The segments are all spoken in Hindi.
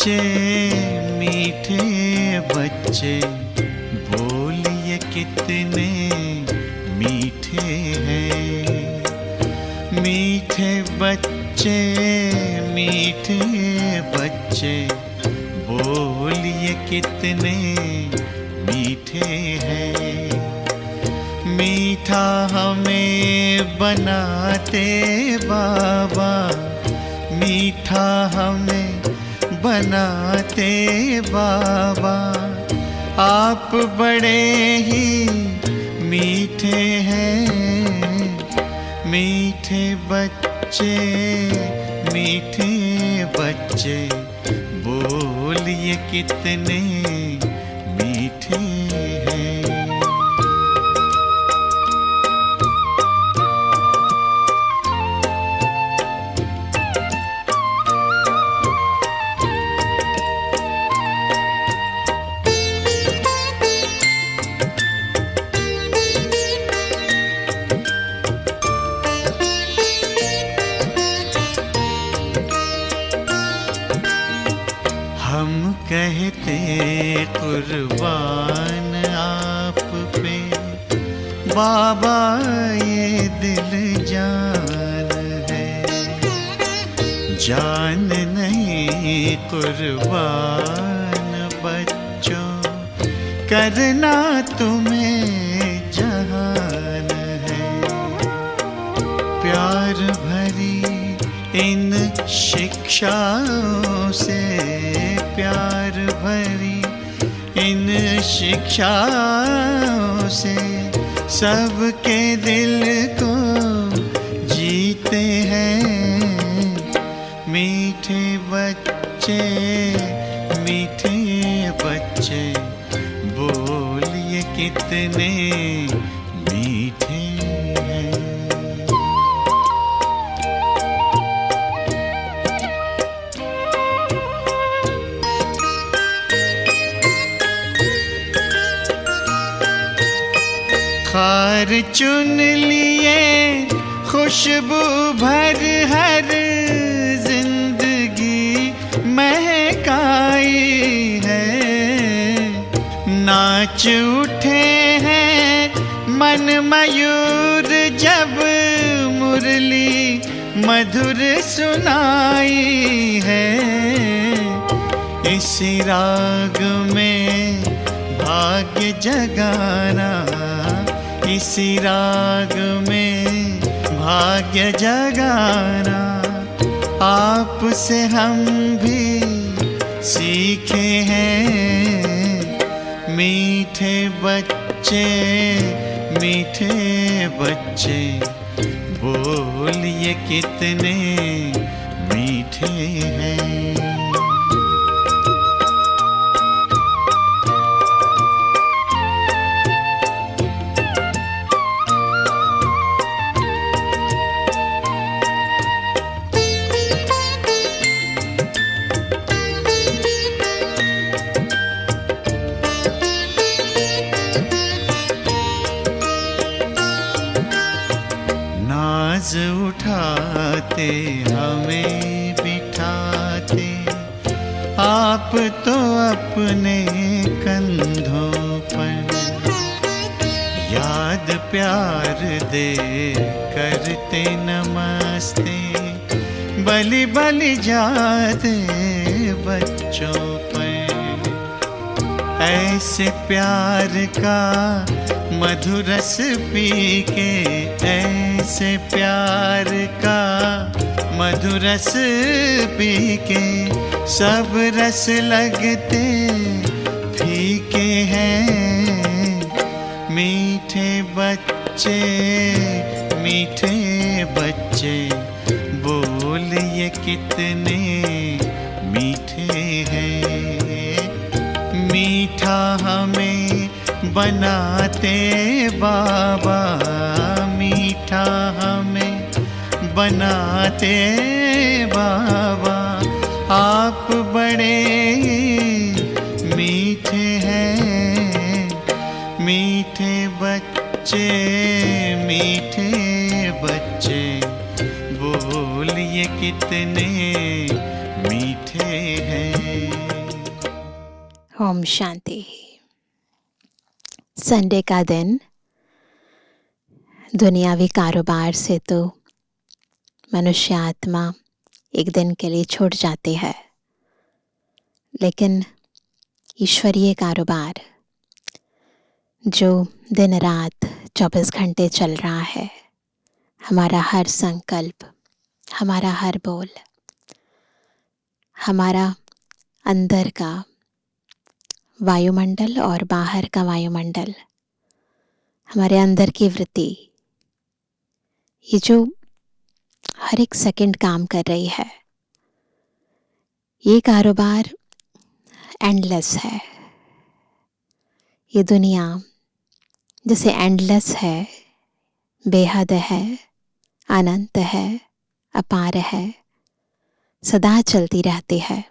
बच्चे, मीठे बच्चे, बोलिए कितने मीठे हैं। मीठे बच्चे, मीठे बच्चे, बोलिए कितने मीठे हैं। मीठा हमें बनाते बाबा, मीठा हमें बनाते बाबा, आप बड़े ही मीठे हैं। मीठे बच्चे, मीठे बच्चे, बोलिए कितने मीठे हैं। हम कहते कुर्बान आप पे बाबा, ये दिल जान है। जान नहीं कुर्बान बच्चों, करना तुम्हें जहान है। प्यार भरी इन शिक्षाओं से, प्यार भरी इन शिक्षाओं से, सबके दिल को जीते हैं। मीठे बच्चे, मीठे बच्चे, बोलिए कितने मीठे हैं। खार चुन लिए खुशबू भर हर जिंदगी महकाई है। नाच उठे हैं मन मयूर जब मुरली मधुर सुनाई है। इसी राग में भाग्य जगाना, इसी राग में भाग्य जगाना, आपसे हम भी सीखे हैं। मीठे बच्चे, मीठे बच्चे, बोलिए कितने मीठे हैं। नाज उठाते हमें बिठाते, आप तो अपने कंधों पर। याद प्यार दे करते नमस्ते, बलि बलि जाते बच्चों पर। ऐसे प्यार का मधुरस पी के, ऐसे प्यार का मधुरस पी के, सब रस लगते फीके हैं। मीठे बच्चे, मीठे बच्चे, बोलिए कितने मीठे हैं। मीठा हमें बनाते बाबा, मीठा हमें बनाते बाबा, आप बड़े मीठे हैं। मीठे बच्चे, मीठे बच्चे, बोलिए कितने मीठे हैं। ओम शांति। संडे का दिन दुनियावी कारोबार से तो मनुष्य आत्मा एक दिन के लिए छूट जाती है, लेकिन ईश्वरीय कारोबार जो दिन रात 24 घंटे चल रहा है, हमारा हर संकल्प, हमारा हर बोल, हमारा अंदर का वायुमंडल और बाहर का वायुमंडल, हमारे अंदर की वृत्ति, ये जो हर एक सेकंड काम कर रही है, ये कारोबार एंडलेस है। ये दुनिया जैसे एंडलेस है, बेहद है, अनंत है, अपार है, सदा चलती रहती है,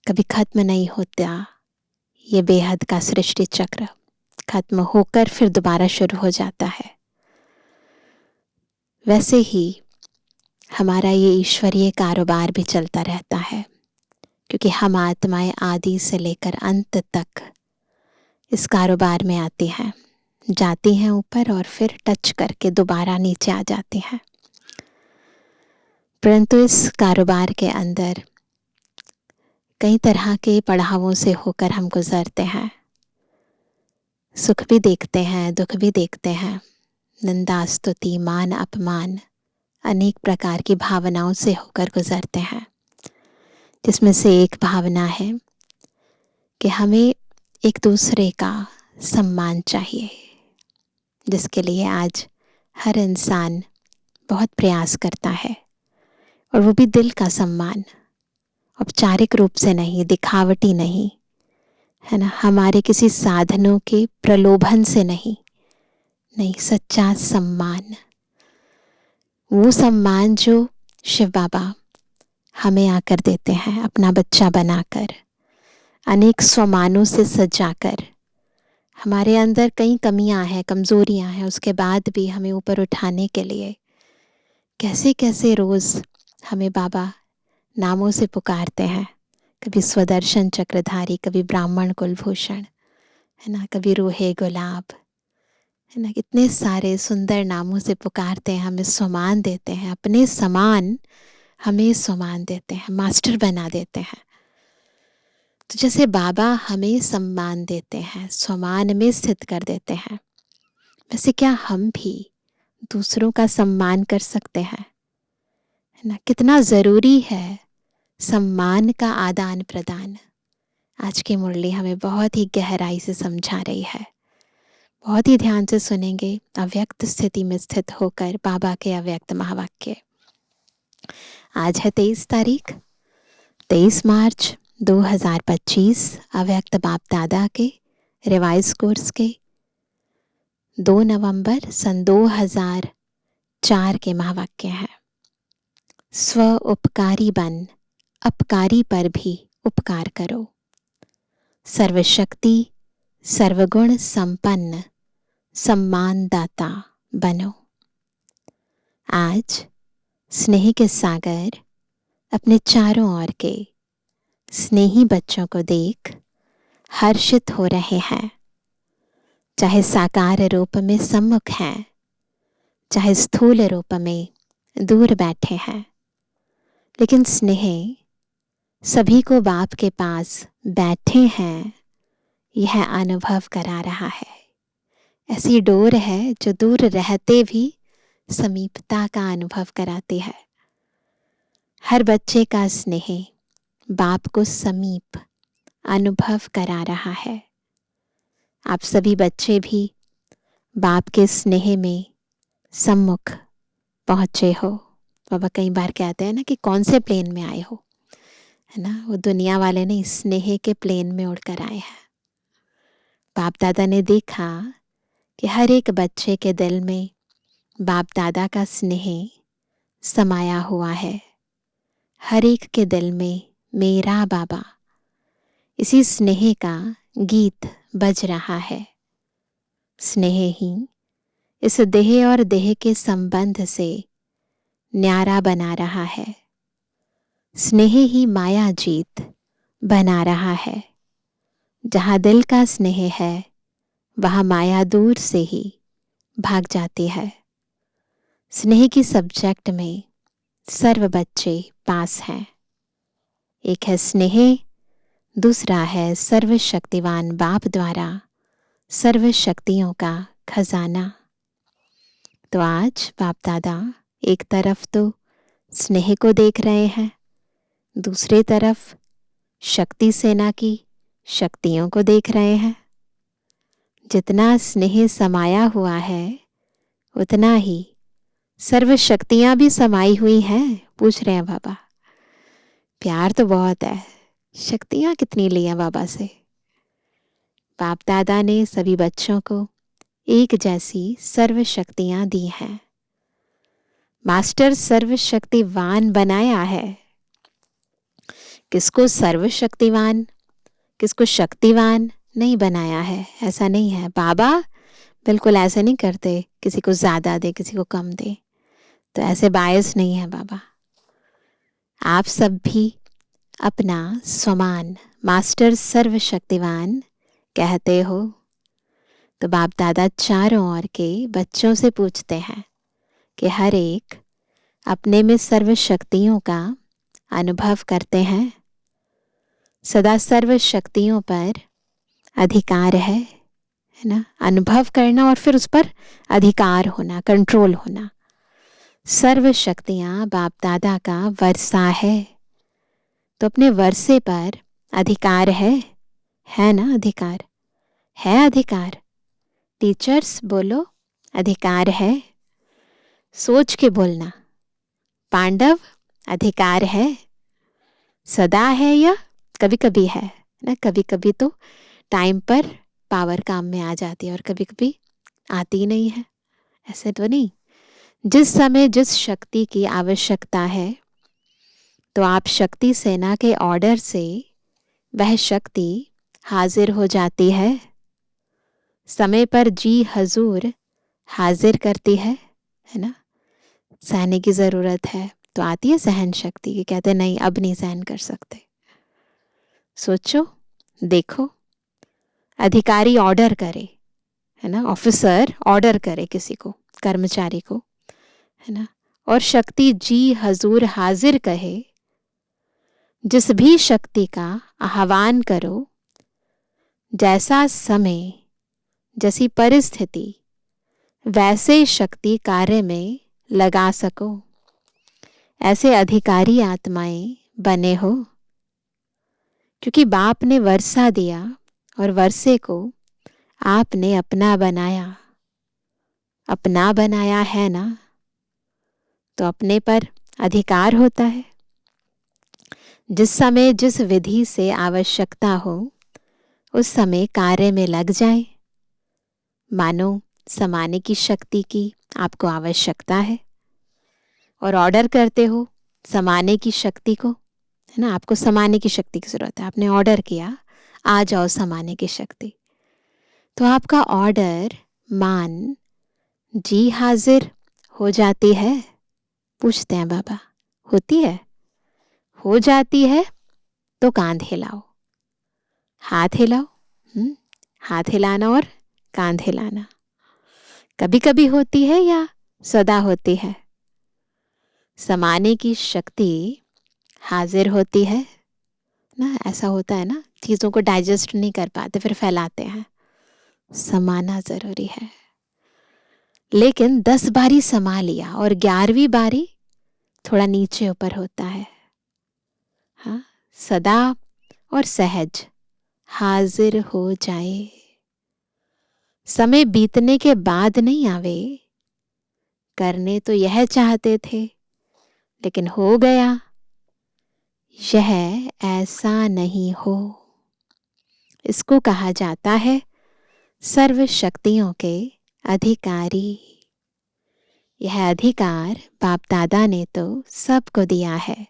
कभी खत्म नहीं होता। ये बेहद का सृष्टि चक्र खत्म होकर फिर दोबारा शुरू हो जाता है। वैसे ही हमारा ये ईश्वरीय कारोबार भी चलता रहता है, क्योंकि हम आत्माएं आदि से लेकर अंत तक इस कारोबार में आती हैं, जाती हैं ऊपर और फिर टच करके दोबारा नीचे आ जाती हैं। परंतु इस कारोबार के अंदर कई तरह के पड़ावों से होकर हम गुजरते हैं। सुख भी देखते हैं, दुख भी देखते हैं, निंदा स्तुति मान अपमान अनेक प्रकार की भावनाओं से होकर गुजरते हैं, जिसमें से एक भावना है कि हमें एक दूसरे का सम्मान चाहिए, जिसके लिए आज हर इंसान बहुत प्रयास करता है, और वो भी दिल का सम्मान, औपचारिक रूप से नहीं, दिखावटी नहीं, है ना, हमारे किसी साधनों के प्रलोभन से नहीं, सच्चा सम्मान, वो सम्मान जो शिव बाबा हमें आकर देते हैं, अपना बच्चा बनाकर, अनेक स्वमानों से सजाकर। हमारे अंदर कई कमियां हैं, कमजोरियां हैं, उसके बाद भी हमें ऊपर उठाने के लिए कैसे कैसे रोज हमें बाबा नामों से पुकारते हैं। कभी स्वदर्शन चक्रधारी, कभी ब्राह्मण कुलभूषण, है ना, कभी रूहे गुलाब, है ना, कितने सारे सुंदर नामों से पुकारते हैं, हमें सम्मान देते हैं, अपने समान हमें सम्मान देते हैं, मास्टर बना देते हैं। तो जैसे बाबा हमें सम्मान देते हैं, सम्मान में स्थित कर देते हैं, वैसे क्या हम भी दूसरों का सम्मान कर सकते हैं? है ना, कितना ज़रूरी है सम्मान का आदान प्रदान। आज की मुरली हमें बहुत ही गहराई से समझा रही है। बहुत ही ध्यान से सुनेंगे, अव्यक्त स्थिति में स्थित होकर बाबा के अव्यक्त महावाक्य। आज है 23 तारीख, 23 मार्च 2025, अव्यक्त बाप दादा के रिवाइज कोर्स के 2 नवंबर सन 2004 के महावाक्य हैं। स्व उपकारी बन, अपकारी पर भी उपकार करो, सर्वशक्ति सर्वगुण संपन्न सम्मानदाता बनो। आज स्नेह के सागर अपने चारों ओर के स्नेही बच्चों को देख हर्षित हो रहे हैं, चाहे साकार रूप में सम्मुख हैं, चाहे स्थूल रूप में दूर बैठे हैं, लेकिन स्नेह सभी को बाप के पास बैठे हैं यह अनुभव करा रहा है। ऐसी डोर है जो दूर रहते भी समीपता का अनुभव कराती है। हर बच्चे का स्नेह बाप को समीप अनुभव करा रहा है। आप सभी बच्चे भी बाप के स्नेह में सम्मुख पहुँचे हो। बाबा कई बार कहते हैं ना कि कौन से प्लेन में आए हो, है ना, वो दुनिया वाले नहीं, स्नेह के प्लेन में उड़कर आए हैं। बाप दादा ने देखा कि हर एक बच्चे के दिल में बाप दादा का स्नेह समाया हुआ है। हर एक के दिल में मेरा बाबा, इसी स्नेह का गीत बज रहा है। स्नेह ही इस देह और देह के संबंध से न्यारा बना रहा है। स्नेह ही माया जीत बना रहा है। जहाँ दिल का स्नेह है वहाँ माया दूर से ही भाग जाती है। स्नेह की सब्जेक्ट में सर्व बच्चे पास हैं। एक है स्नेह, दूसरा है सर्वशक्तिवान बाप द्वारा सर्व शक्तियों का खजाना। तो आज बाप दादा एक तरफ तो स्नेह को देख रहे हैं, दूसरी तरफ शक्ति सेना की शक्तियों को देख रहे हैं। जितना स्नेह समाया हुआ है उतना ही सर्व शक्तियां भी समाई हुई हैं। पूछ रहे हैं बाबा, प्यार तो बहुत है, शक्तियां कितनी ली हैं बाबा से? बाप दादा ने सभी बच्चों को एक जैसी सर्व शक्तियां दी हैं। मास्टर सर्वशक्तिवान बनाया है। किसको सर्वशक्तिवान, किसको शक्तिवान नहीं बनाया है, ऐसा नहीं है। बाबा बिल्कुल ऐसे नहीं करते, किसी को ज्यादा दे किसी को कम दे, तो ऐसे बायस नहीं है बाबा। आप सब भी अपना समान मास्टर सर्वशक्तिवान कहते हो। तो बाप दादा चारों ओर के बच्चों से पूछते हैं कि हर एक अपने में सर्व शक्तियों का अनुभव करते हैं। सदा सर्व शक्तियों पर अधिकार है ना, अनुभव करना और फिर उस पर अधिकार होना, कंट्रोल होना। सर्व शक्तियां बाप दादा का वर्षा है, तो अपने वर्षे पर अधिकार है ना? अधिकार है, अधिकार। टीचर्स बोलो, अधिकार है। सोच के बोलना। पांडव, अधिकार है। सदा है या कभी कभी है ना? कभी कभी तो टाइम पर पावर काम में आ जाती है और कभी कभी आती नहीं है, ऐसे तो नहीं। जिस समय जिस शक्ति की आवश्यकता है तो आप शक्ति सेना के ऑर्डर से वह शक्ति हाजिर हो जाती है। समय पर जी हजूर हाजिर करती है ना? सहने की जरूरत है तो आती है सहन शक्ति की, कहते नहीं अब नहीं सहन कर सकते। सोचो, देखो, अधिकारी ऑर्डर करे है ना, ऑफिसर ऑर्डर करे किसी को, कर्मचारी को, है ना, और शक्ति जी हजूर हाजिर कहे। जिस भी शक्ति का आह्वान करो, जैसा समय जैसी परिस्थिति वैसे शक्ति कार्य में लगा सको, ऐसे अधिकारी आत्माएं बने हो। क्योंकि बाप ने वर्षा दिया और वर्षे को आपने अपना बनाया, अपना बनाया है ना, तो अपने पर अधिकार होता है। जिस समय जिस विधि से आवश्यकता हो उस समय कार्य में लग जाए। मानो समाने की शक्ति की आपको आवश्यकता है और ऑर्डर करते हो समाने की शक्ति को, है ना, आपको समाने की शक्ति की जरूरत है, आपने ऑर्डर किया आ जाओ समाने की शक्ति, तो आपका ऑर्डर मान जी हाजिर हो जाती है। पूछते हैं बाबा, होती है? हो जाती है तो कांध हिलाओ, हाथ हिलाओ। हाथ हिलाना और कांध हिलाना कभी कभी होती है या सदा होती है? समाने की शक्ति हाजिर होती है ना। ऐसा होता है ना, चीजों को डाइजेस्ट नहीं कर पाते फिर फैलाते हैं। समाना जरूरी है, लेकिन 10 बारी समा लिया और 11वीं बारी थोड़ा नीचे ऊपर होता है। हाँ, सदा और सहज हाजिर हो जाए। समय बीतने के बाद नहीं आवे। करने तो यह चाहते थे लेकिन हो गया, यह ऐसा नहीं हो। इसको कहा जाता है सर्व शक्तियों के अधिकारी। यह अधिकार बाप दादा ने तो सबको दिया है,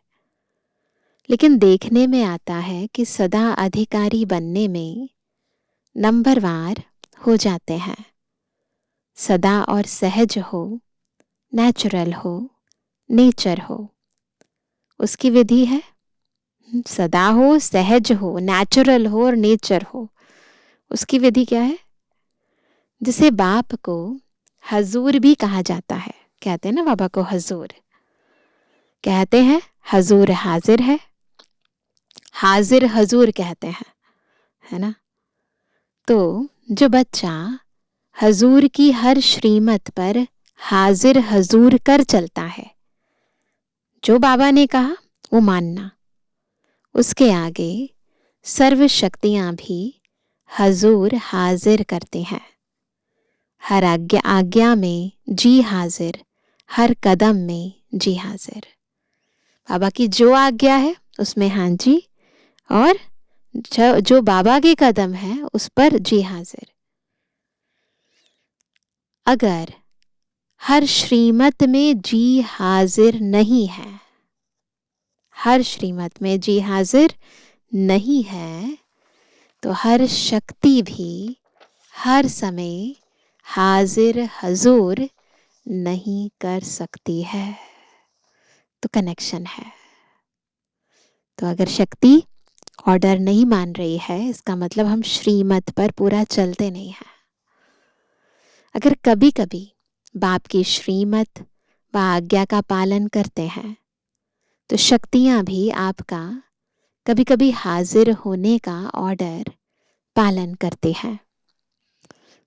लेकिन देखने में आता है कि सदा अधिकारी बनने में नंबरवार हो जाते हैं। सदा और सहज हो, नेचुरल हो, नेचर हो, उसकी विधि है सदा हो, सहज हो, नेचुरल हो और नेचर हो। उसकी विधि क्या है? जिसे बाप को हजूर भी कहा जाता है। कहते हैं ना बाबा को हजूर, कहते हैं हजूर हाजिर है, हाजिर हजूर कहते हैं, है ना। तो जो बच्चा हजूर की हर श्रीमत पर हाजिर हजूर कर चलता है, जो बाबा ने कहा वो मानना, उसके आगे सर्व शक्तियां भी हजूर हाजिर करते हैं। हर आज्ञा में जी हाजिर, हर कदम में जी हाजिर। बाबा की जो आज्ञा है उसमें हाँ जी, और जो बाबा के कदम है उस पर जी हाजिर। अगर हर श्रीमत में जी हाजिर नहीं है, हर श्रीमत में जी हाजिर नहीं है, तो हर शक्ति भी हर समय हाजिर हजूर नहीं कर सकती है। तो कनेक्शन है। तो अगर शक्ति ऑर्डर नहीं मान रही है, इसका मतलब हम श्रीमत पर पूरा चलते नहीं हैं। अगर कभी कभी बाप की श्रीमत व आज्ञा का पालन करते हैं, तो शक्तियां भी आपका कभी कभी हाजिर होने का ऑर्डर पालन करते हैं।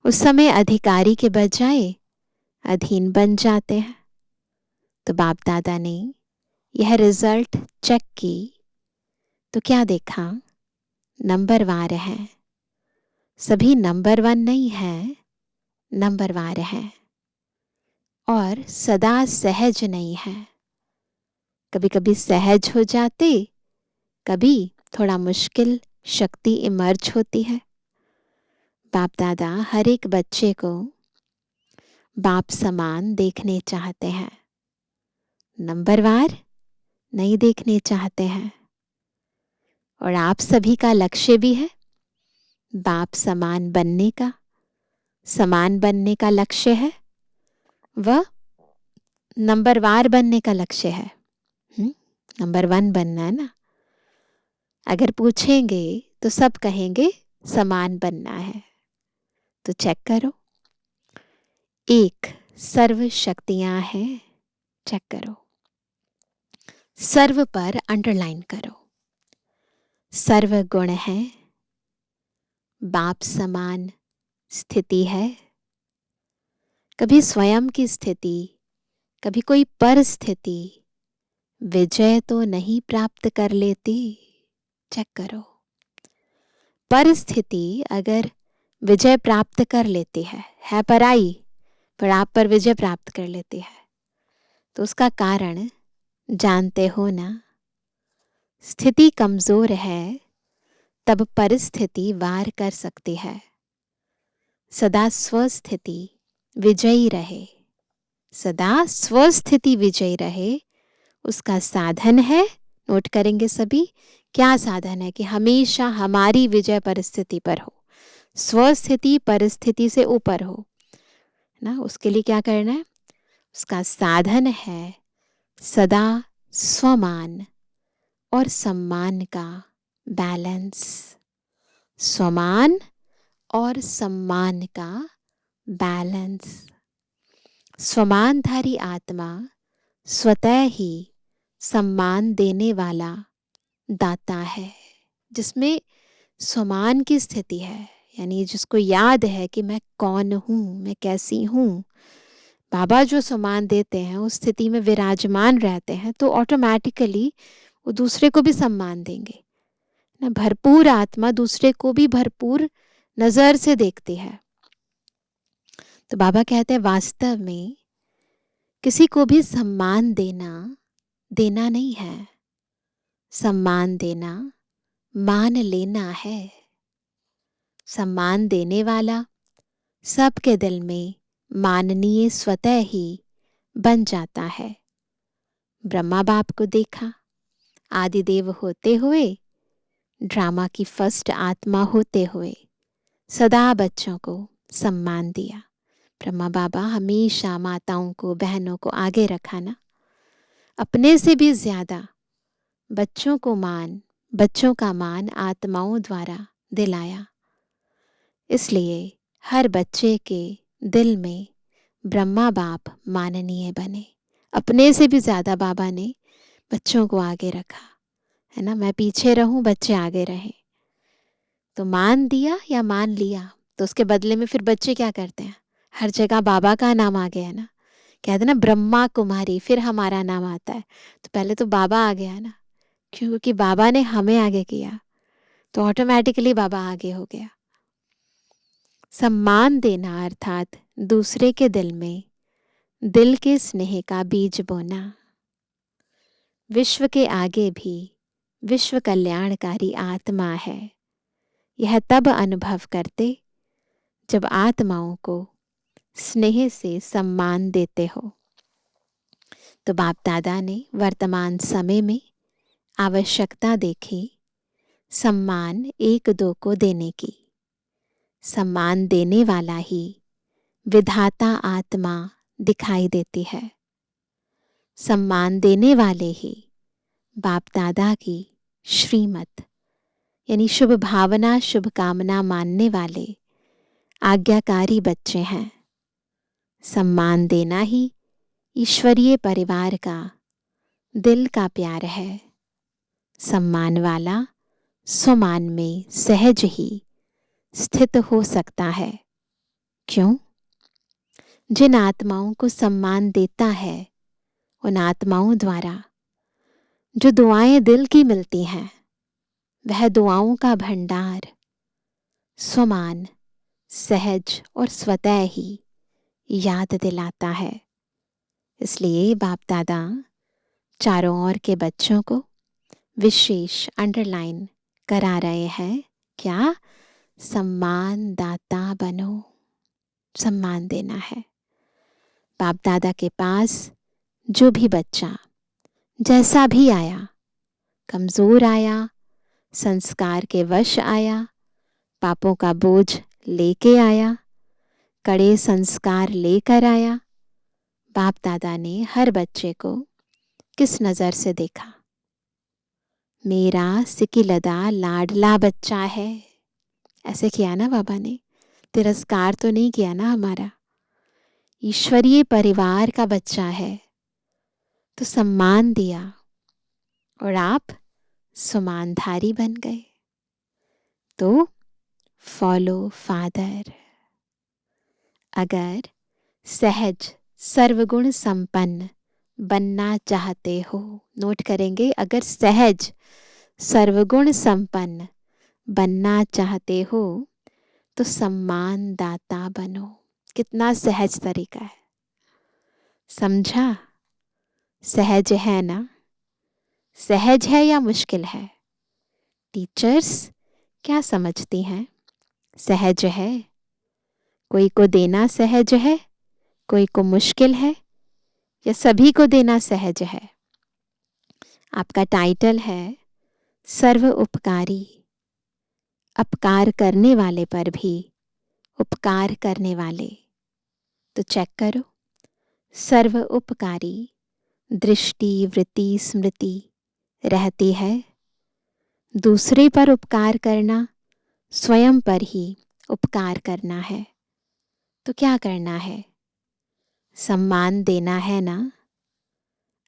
उस समय अधिकारी के बजाय अधीन बन जाते हैं। तो बाप दादा ने यह रिजल्ट चेक की तो क्या देखा? नंबरवार है। सभी नंबर 1 नहीं है, नंबरवार है। और सदा सहज नहीं है। कभी कभी सहज हो जाते, कभी थोड़ा मुश्किल शक्ति इमर्ज होती है। बाप दादा हर एक बच्चे को बाप समान देखने चाहते हैं, नंबरवार नहीं देखने चाहते हैं। और आप सभी का लक्ष्य भी है बाप समान बनने का। समान बनने का लक्ष्य है, वह नंबरवार बनने का लक्ष्य है। नंबर 1 बनना है ना। अगर पूछेंगे तो सब कहेंगे समान बनना है। तो चेक करो, एक सर्व शक्तियां हैं, चेक करो। सर्व पर अंडरलाइन करो। सर्व गुण है, बाप समान स्थिति है। कभी स्वयं की स्थिति, कभी कोई परिस्थिति विजय तो नहीं प्राप्त कर लेती। चेक करो, परिस्थिति अगर विजय प्राप्त कर लेती है पराई, पर आप पर विजय प्राप्त कर लेती है, तो उसका कारण जानते हो ना। स्थिति कमजोर है तब परिस्थिति वार कर सकती है। सदा स्वस्थिति विजयी रहे, सदा स्वस्थिति विजयी रहे, उसका साधन है। नोट करेंगे सभी, क्या साधन है? कि हमेशा हमारी विजय परिस्थिति पर हो, स्वस्थिति परिस्थिति से ऊपर हो ना। उसके लिए क्या करना है? उसका साधन है सदा स्वमान और सम्मान का बैलेंस। स्वमान और सम्मान का बैलेंस। स्वमानधारी आत्मा स्वतः ही सम्मान देने वाला दाता है, जिसमें स्वमान की स्थिति है, यानी जिसको याद है कि मैं कौन हूँ, मैं कैसी हूँ। बाबा जो सम्मान देते हैं उस स्थिति में विराजमान रहते हैं, तो ऑटोमेटिकली वो दूसरे को भी सम्मान देंगे ना। भरपूर आत्मा दूसरे को भी भरपूर नजर से देखती है। तो बाबा कहते हैं वास्तव में किसी को भी सम्मान देना नहीं है। सम्मान देना मान लेना है। सम्मान देने वाला सबके दिल में माननीय स्वतः ही बन जाता है। ब्रह्मा बाप को देखा, आदिदेव होते हुए, ड्रामा की फर्स्ट आत्मा होते हुए सदा बच्चों को सम्मान दिया। ब्रह्मा बाबा हमेशा माताओं को, बहनों को आगे रखा ना। अपने से भी ज्यादा बच्चों को मान, बच्चों का मान आत्माओं द्वारा दिलाया। इसलिए हर बच्चे के दिल में ब्रह्मा बाप माननीय बने। अपने से भी ज़्यादा बाबा ने बच्चों को आगे रखा, है ना। मैं पीछे रहूं, बच्चे आगे रहें। तो मान दिया या मान लिया, तो उसके बदले में फिर बच्चे क्या करते हैं, हर जगह बाबा का नाम आ गया ना। कहते ना ब्रह्मा कुमारी, फिर हमारा नाम आता है। तो पहले तो बाबा आ गया ना, क्योंकि बाबा ने हमें आगे किया, तो ऑटोमेटिकली बाबा आगे हो गया। सम्मान देना अर्थात दूसरे के दिल में दिल के स्नेह का बीज बोना। विश्व के आगे भी विश्व कल्याणकारी आत्मा है। यह तब अनुभव करते जब आत्माओं को स्नेह से सम्मान देते हो। तो बाप दादा ने वर्तमान समय में आवश्यकता देखी सम्मान एक दो को देने की। सम्मान देने वाला ही विधाता आत्मा दिखाई देती है। सम्मान देने वाले ही बाप दादा की श्रीमत यानी शुभ भावना शुभ कामना मानने वाले आज्ञाकारी बच्चे हैं। सम्मान देना ही ईश्वरीय परिवार का दिल का प्यार है। सम्मान वाला स्वमान में सहज ही स्थित हो सकता है। क्यों? जिन आत्माओं को सम्मान देता है उन आत्माओं द्वारा जो दुआएं दिल की मिलती हैं, वह दुआओं का भंडार स्वमान सहज और स्वतः ही याद दिलाता है। इसलिए बाप दादा चारों ओर के बच्चों को विशेष अंडरलाइन करा रहे हैं, क्या? सम्मान दाता बनो। सम्मान देना है। बाप दादा के पास जो भी बच्चा जैसा भी आया, कमजोर आया, संस्कार के वश आया, पापों का बोझ लेके आया, कड़े संस्कार लेकर आया, बाप दादा ने हर बच्चे को किस नज़र से देखा? मेरा सिकिलदा लाडला बच्चा है, ऐसे किया ना बाबा ने। तिरस्कार तो नहीं किया ना हमारा। ईश्वरीय परिवार का बच्चा है तो सम्मान दिया और आप सुमानधारी बन गए। तो फॉलो फादर। अगर सहज सर्वगुण संपन्न बनना चाहते हो, नोट करेंगे, अगर सहज सर्वगुण संपन्न बनना चाहते हो तो सम्मान दाता बनो। कितना सहज तरीका है, समझा? सहज है ना? सहज है या मुश्किल है? टीचर्स क्या समझती हैं? सहज है। कोई को देना सहज है, कोई को मुश्किल है, या सभी को देना सहज है? आपका टाइटल है सर्व उपकारी। अपकार करने वाले पर भी उपकार करने वाले। तो चेक करो, सर्व उपकारी दृष्टि वृत्ति स्मृति रहती है। दूसरे पर उपकार करना स्वयं पर ही उपकार करना है। तो क्या करना है? सम्मान देना है ना।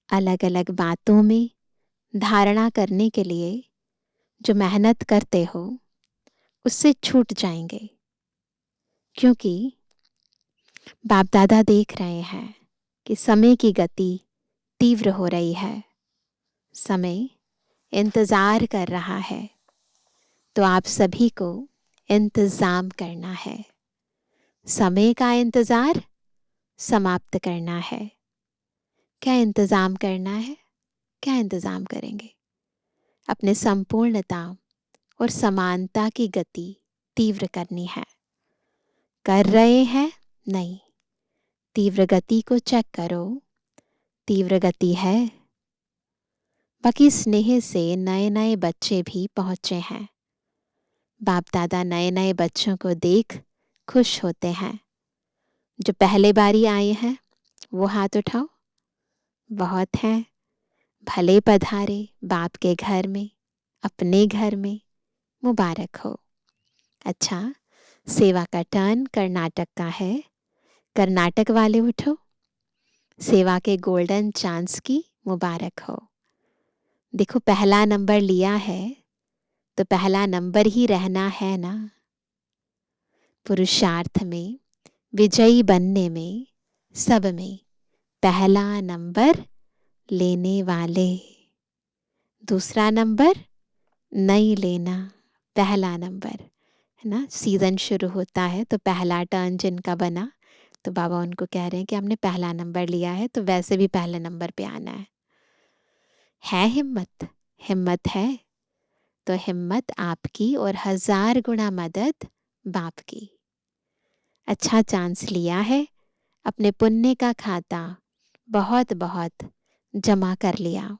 अलग अलग बातों में धारणा करने के लिए जो मेहनत करते हो उससे छूट जाएंगे, क्योंकि बाप दादा देख रहे हैं कि समय की गति तीव्र हो रही है। समय इंतजार कर रहा है, तो आप सभी को इंतजाम करना है। समय का इंतजार समाप्त करना है। क्या इंतजाम करना है? क्या इंतजाम करेंगे? अपने संपूर्णता और समानता की गति तीव्र करनी है। कर रहे हैं? नहीं, तीव्र गति को चेक करो। तीव्र गति है। बाकी स्नेह से नए नए बच्चे भी पहुंचे हैं। बाप दादा नए नए बच्चों को देख खुश होते हैं। जो पहले बारी आए हैं वो हाथ उठाओ। बहुत हैं। भले पधारे बाप के घर में, अपने घर में मुबारक हो। अच्छा, सेवा का टर्न कर्नाटक का है। कर्नाटक वाले उठो, सेवा के गोल्डन चांस की मुबारक हो। देखो पहला नंबर लिया है तो पहला नंबर ही रहना है ना। पुरुषार्थ में, विजयी बनने में, सब में पहला नंबर लेने वाले। दूसरा नंबर नहीं लेना, पहला नंबर, है ना। सीजन शुरू होता है तो पहला टर्न जिनका बना तो बाबा उनको कह रहे हैं कि हमने पहला नंबर लिया है तो वैसे भी पहले नंबर पे आना है हिम्मत? हिम्मत है तो हिम्मत आपकी और 1000 गुना मदद बाप की। अच्छा चांस लिया है, अपने पुण्य का खाता बहुत बहुत जमा कर लिया।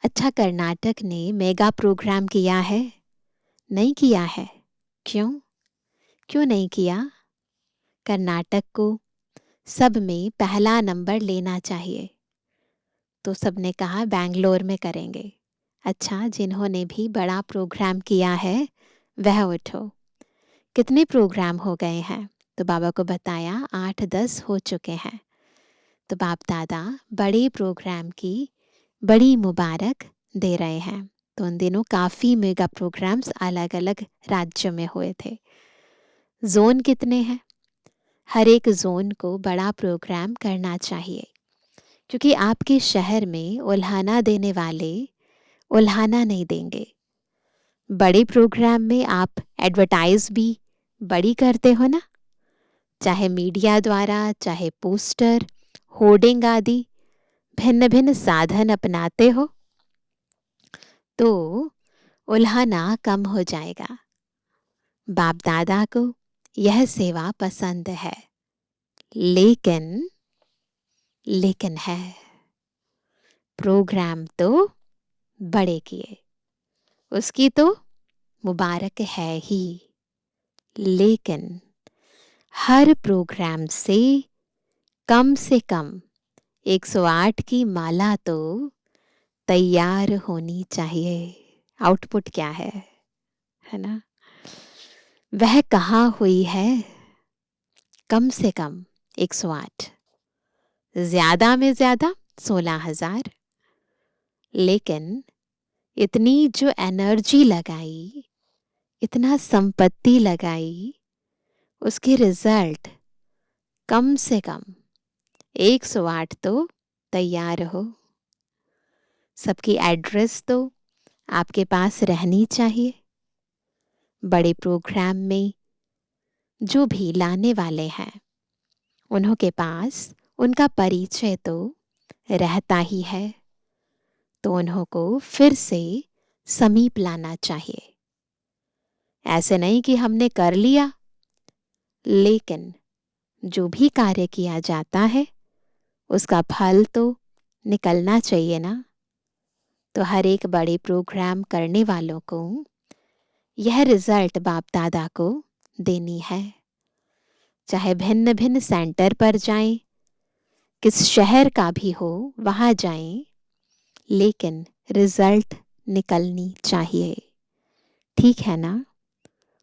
अच्छा, कर्नाटक ने मेगा प्रोग्राम किया है? नहीं किया है। क्यों? क्यों नहीं किया? कर्नाटक को सब में पहला नंबर लेना चाहिए तो सबने कहा बैंगलोर में करेंगे। अच्छा, जिन्होंने भी बड़ा प्रोग्राम किया है वह उठो। कितने प्रोग्राम हो गए हैं? तो बाबा को बताया 8-10 हो चुके हैं। तो बाप दादा बड़े प्रोग्राम की बड़ी मुबारक दे रहे हैं। तो उन दिनों काफ़ी मेगा प्रोग्राम्स अलग अलग राज्यों में हुए थे। जोन कितने हैं? हर एक जोन को बड़ा प्रोग्राम करना चाहिए, क्योंकि आपके शहर में उल्हाना देने वाले उल्हाना नहीं देंगे। बड़े प्रोग्राम में आप एडवर्टाइज भी बड़ी करते हो ना, चाहे मीडिया द्वारा, चाहे पोस्टर, होर्डिंग आदि भिन्न भिन्न साधन अपनाते हो तो उल्हाना कम हो जाएगा। बाप दादा को यह सेवा पसंद है, लेकिन है प्रोग्राम तो बड़े किए, उसकी तो मुबारक है ही, लेकिन हर प्रोग्राम से कम 108 की माला तो तैयार होनी चाहिए। आउटपुट क्या है ना। वह कहाँ हुई है? कम से कम 108, ज्यादा में ज्यादा 16,000। लेकिन इतनी जो एनर्जी लगाई, इतना संपत्ति लगाई, उसके रिजल्ट कम से कम 108 तो तैयार हो। सबकी एड्रेस तो आपके पास रहनी चाहिए। बड़े प्रोग्राम में जो भी लाने वाले हैं उन्हों के पास उनका परिचय तो रहता ही है, तो उन्हों को फिर से समीप लाना चाहिए। ऐसे नहीं कि हमने कर लिया, लेकिन जो भी कार्य किया जाता है उसका फल तो निकलना चाहिए ना। तो हर एक बड़े प्रोग्राम करने वालों को यह रिजल्ट बाप दादा को देनी है। चाहे भिन्न भिन्न सेंटर पर जाएं, किस शहर का भी हो वहां जाएं, लेकिन रिजल्ट निकलनी चाहिए। ठीक है ना?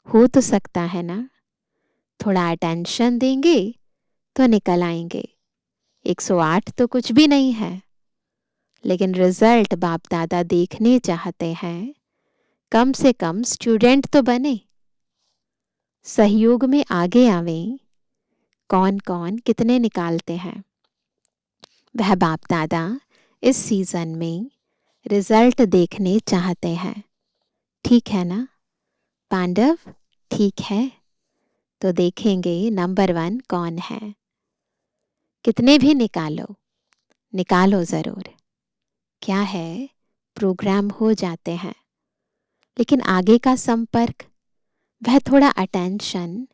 हो तो सकता है ना? थोड़ा अटेंशन देंगे तो निकल आएंगे। 108 तो कुछ भी नहीं है, लेकिन रिजल्ट बाप दादा देखने चाहते हैं। कम से कम स्टूडेंट तो बने, सहयोग में आगे आवें। कौन कौन कितने निकालते हैं वह बाप दादा इस सीजन में रिजल्ट देखने चाहते हैं। ठीक है ना पांडव? ठीक है, तो देखेंगे नंबर 1 कौन है। कितने भी निकालो जरूर। क्या है, प्रोग्राम हो जाते हैं, लेकिन आगे का संपर्क, वह थोड़ा अटेंशन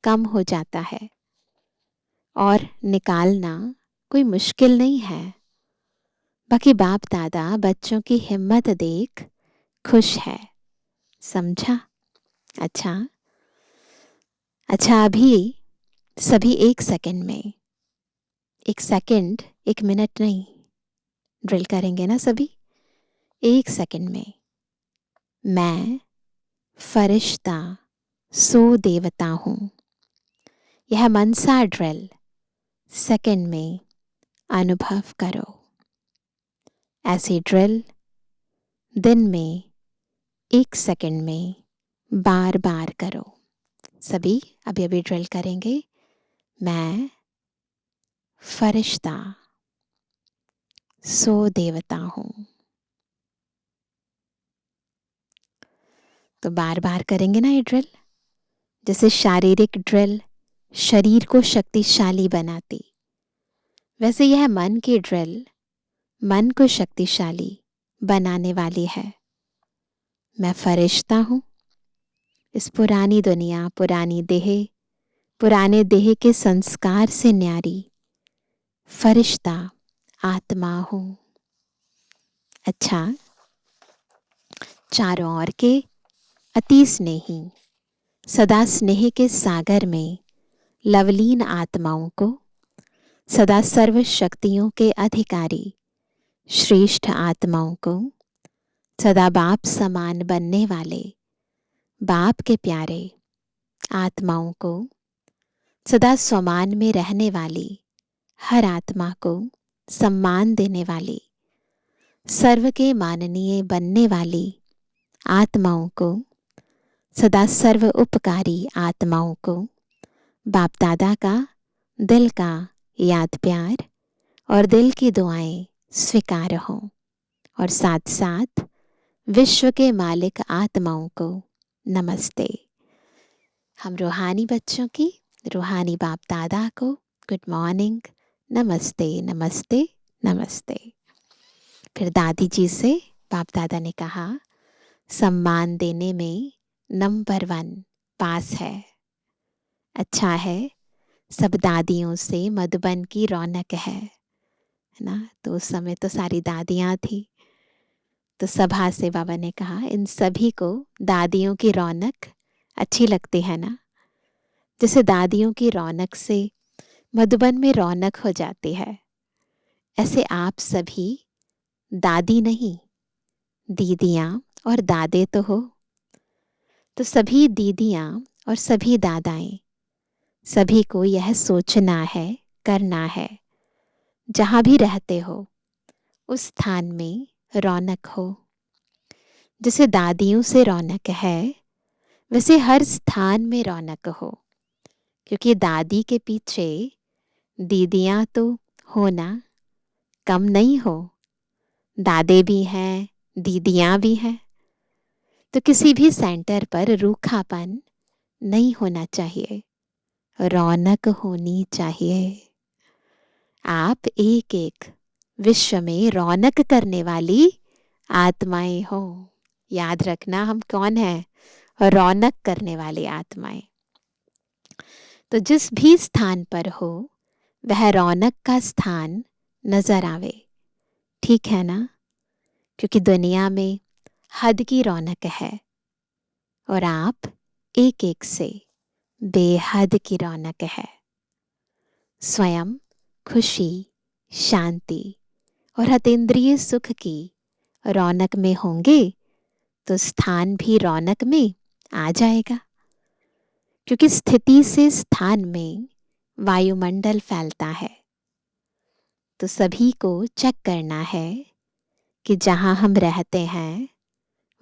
कम हो जाता है। और निकालना कोई मुश्किल नहीं है। बाकी बाप दादा बच्चों की हिम्मत देख खुश है, समझा? अच्छा, अभी सभी 1 सेकंड में, 1 सेकंड 1 मिनट नहीं, ड्रिल करेंगे ना सभी। 1 सेकंड में मैं फरिश्ता सो देवता हूँ। यह मनसा ड्रिल सेकंड में अनुभव करो। ऐसी ड्रिल दिन में 1 सेकंड में बार बार करो। सभी अभी अभी ड्रिल करेंगे। मैं फरिश्ता सो देवता हूँ। तो बार बार करेंगे ना ये ड्रिल। जैसे शारीरिक ड्रिल शरीर को शक्तिशाली बनाती, वैसे यह मन की ड्रिल मन को शक्तिशाली बनाने वाली है। मैं फरिश्ता हूँ। इस पुरानी दुनिया, पुरानी देह, पुराने देह के संस्कार से न्यारी फरिश्ता आत्मा हूँ। अच्छा, चारों ओर के अति स्नेही सदा स्नेह के सागर में लवलीन आत्माओं को, सदा सर्व शक्तियों के अधिकारी श्रेष्ठ आत्माओं को, सदा बाप समान बनने वाले बाप के प्यारे आत्माओं को, सदा स्वमान में रहने वाली हर आत्मा को सम्मान देने वाली, सर्व के माननीय बनने वाली आत्माओं को, सदा सर्व उपकारी आत्माओं को बाप दादा का दिल का याद प्यार और दिल की दुआएं स्वीकार हों। और साथ साथ विश्व के मालिक आत्माओं को नमस्ते। हम रूहानी बच्चों की रूहानी बाप दादा को गुड मॉर्निंग, नमस्ते नमस्ते नमस्ते। फिर दादी जी से बाप दादा ने कहा, सम्मान देने में नंबर 1 पास है। अच्छा है, सब दादियों से मधुबन की रौनक है ना। तो उस समय तो सारी दादियाँ थी, तो सभा से बाबा ने कहा, इन सभी को दादियों की रौनक अच्छी लगती है ना। जैसे दादियों की रौनक से मधुबन में रौनक हो जाती है, ऐसे आप सभी दादी नहीं, दीदियाँ और दादे तो हो। तो सभी दीदियाँ और सभी दादाएं, सभी को यह सोचना है, करना है, जहाँ भी रहते हो उस स्थान में रौनक हो। जैसे दादियों से रौनक है, वैसे हर स्थान में रौनक हो। क्योंकि दादी के पीछे दीदियाँ तो होना कम नहीं हो, दादे भी हैं, दीदियाँ भी हैं। तो किसी भी सेंटर पर रूखापन नहीं होना चाहिए, रौनक होनी चाहिए। आप एक एक विश्व में रौनक करने वाली आत्माएं हो। याद रखना, हम कौन हैं? रौनक करने वाली आत्माएं। तो जिस भी स्थान पर हो वह रौनक का स्थान नजर आवे, ठीक है ना। क्योंकि दुनिया में हद की रौनक है और आप एक एक से बेहद की रौनक है। स्वयं खुशी, शांति और अतीन्द्रिय सुख की रौनक में होंगे तो स्थान भी रौनक में आ जाएगा। क्योंकि स्थिति से स्थान में वायुमंडल फैलता है। तो सभी को चेक करना है कि जहाँ हम रहते हैं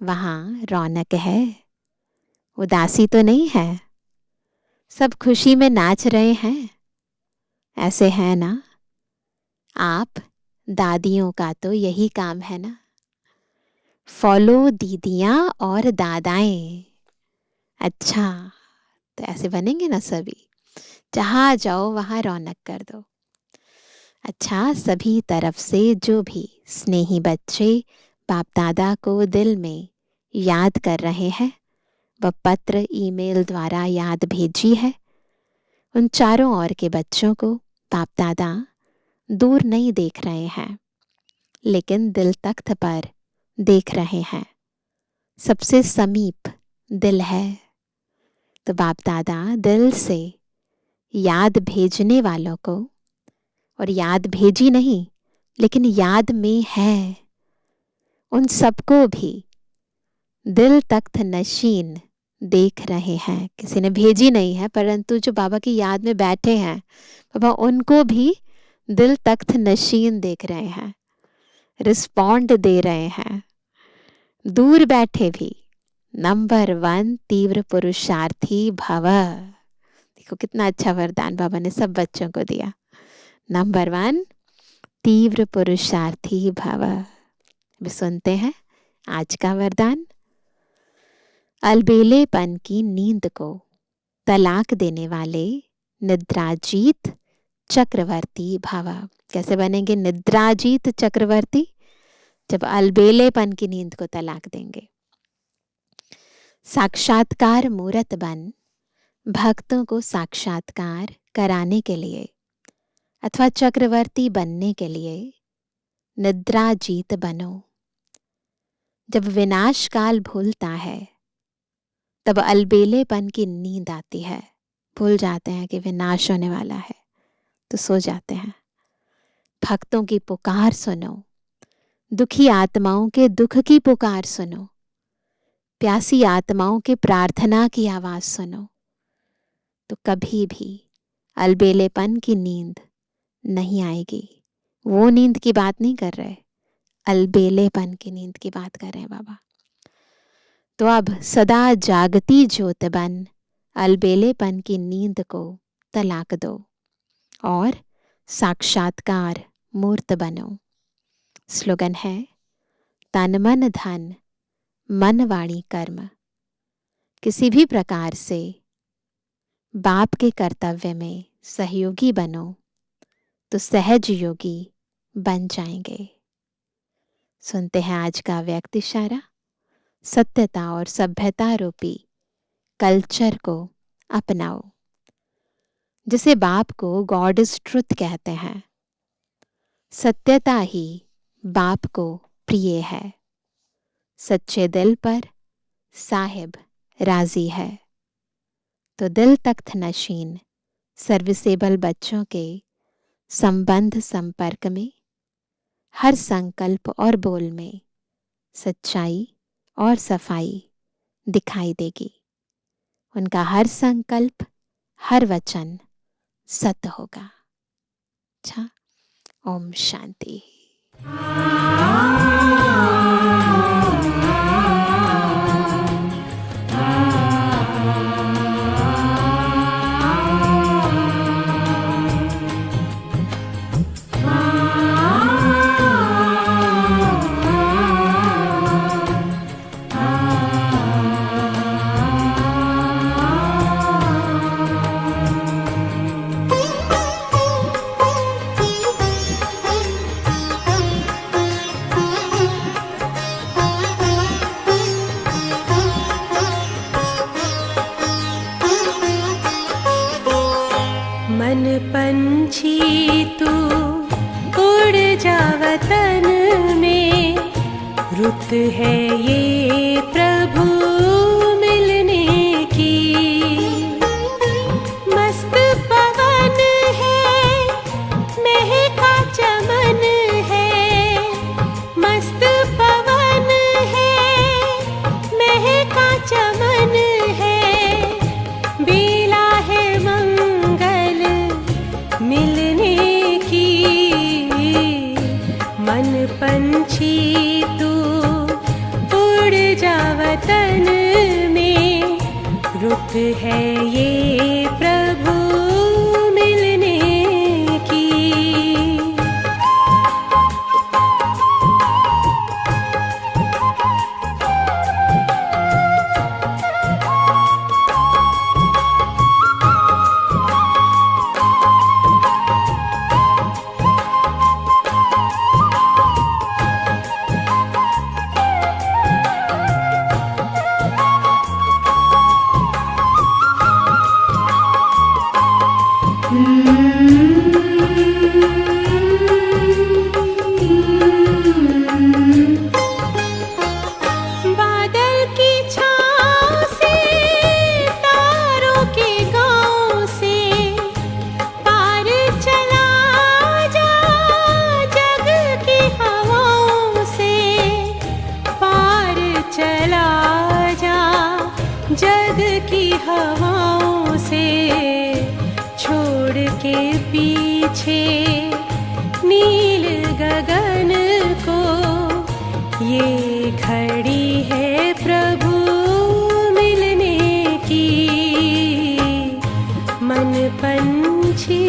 वहाँ रौनक है, उदासी तो नहीं है, सब खुशी में नाच रहे हैं, ऐसे है ना। आप दादियों का तो यही काम है ना, फॉलो दीदियाँ और दादाएं। अच्छा, तो ऐसे बनेंगे ना सभी, जहाँ जाओ वहाँ रौनक कर दो। अच्छा, सभी तरफ से जो भी स्नेही बच्चे बाप दादा को दिल में याद कर रहे हैं, वह पत्र ईमेल द्वारा याद भेजी है। उन चारों ओर के बच्चों को बाप दादा दूर नहीं देख रहे हैं, लेकिन दिल तख्त पर देख रहे हैं। सबसे समीप दिल है। तो बाप दादा दिल से याद भेजने वालों को, और याद भेजी नहीं लेकिन याद में है, उन सबको भी दिल तख्त नशीन देख रहे हैं, किसी ने भेजी नहीं है, परंतु जो बाबा की याद में बैठे हैं बाबा उनको भी दिल तख्त नशीन देख रहे हैं, रिस्पॉन्ड दे रहे हैं। दूर बैठे भी नंबर 1 तीव्र पुरुषार्थी भव। देखो कितना अच्छा वरदान बाबा ने सब बच्चों को दिया। नंबर 1 तीव्र पुरुषार्थी भव। अभी सुनते हैं आज का वरदान। अलबेलेपन की नींद को तलाक देने वाले निद्राजीत चक्रवर्ती भव। कैसे बनेंगे निद्राजीत चक्रवर्ती? जब अलबेलेपन की नींद को तलाक देंगे। साक्षात्कार मूर्त बन भक्तों को साक्षात्कार कराने के लिए अथवा चक्रवर्ती बनने के लिए निद्राजीत बनो। जब विनाश काल भूलता है तब अलबेलेपन की नींद आती है, भूल जाते हैं कि विनाश होने वाला है तो सो जाते हैं। भक्तों की पुकार सुनो, दुखी आत्माओं के दुख की पुकार सुनो, प्यासी आत्माओं के प्रार्थना की आवाज सुनो, तो कभी भी अलबेलेपन की नींद नहीं आएगी। वो नींद की बात नहीं कर रहे, अलबेलेपन की नींद की बात कर रहे हैं बाबा। तो अब सदा जागती ज्योत बन अलबेलेपन की नींद को तलाक दो और साक्षात्कार मूर्त बनो। स्लोगन है तन मन धन मन वाणी कर्म। किसी भी प्रकार से बाप के कर्तव्य में सहयोगी बनो तो सहज योगी बन जाएंगे। सुनते हैं आज का व्यक्ति इशारा। सत्यता और सभ्यता रूपी कल्चर को अपनाओ। जिसे बाप को गॉड इज ट्रुथ कहते हैं, सत्यता ही बाप को प्रिय है। सच्चे दिल पर साहिब राजी है। तो दिल तख्त नशीन सर्विसेबल बच्चों के संबंध संपर्क में हर संकल्प और बोल में सच्चाई और सफाई दिखाई देगी। उनका हर संकल्प हर वचन सत्य होगा। अच्छा, ओम शांति। मन पंछी तू उड़ जा वतन में, रुत है ये प्रभु मिलने की। मस्त पवन है महका चमन है, मस्त पवन है महका चमन है। बेला है मंगल मिलने की। मन पंछी तू उड़ जा वतन में, रुत है ये प्रभु मिलने की। जग की हवाओं से छोड़ के पीछे नील गगन को, ये घड़ी है प्रभु मिलने की। मन पंछी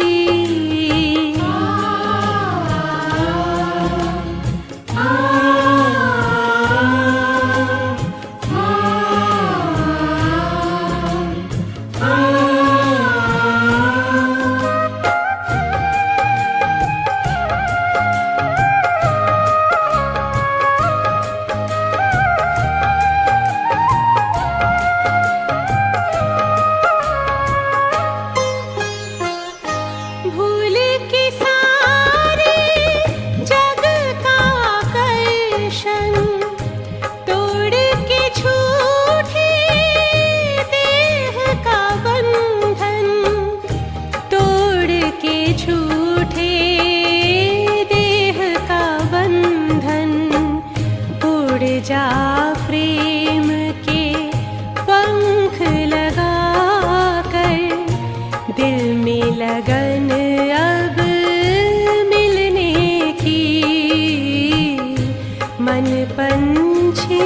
भूल के सारे जग का आकर्षण, तोड़ के झूठे देह का बंधन, तोड़ के झूठे देह का बंधन। उड़ जा प्रेम के पंख लगा कर, दिल में लगन अब मिलने की। मन पंछी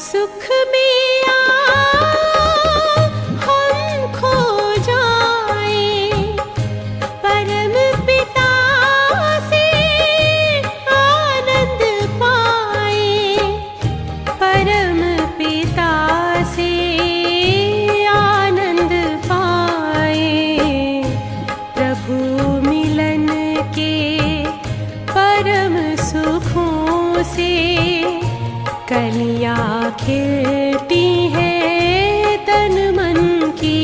सुख में हम खो जाए, परम पिता से आनंद पाए, परम पिता से आनंद पाए। प्रभु मिलन के परम सुखों से कलियां खिलती हैं तन मन की।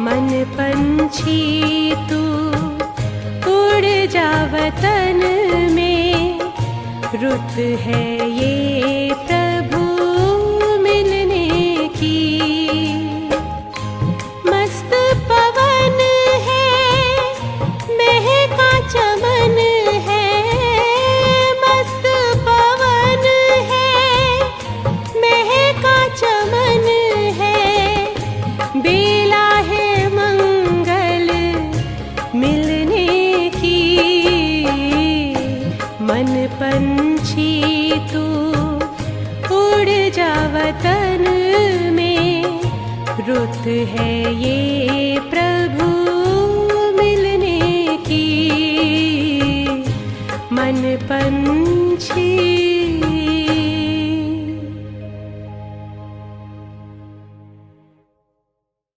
मन पंछी तू उड़ जा वतन में, रुत है ये प्रभु मिलने की। मस्त पवन है महका चमन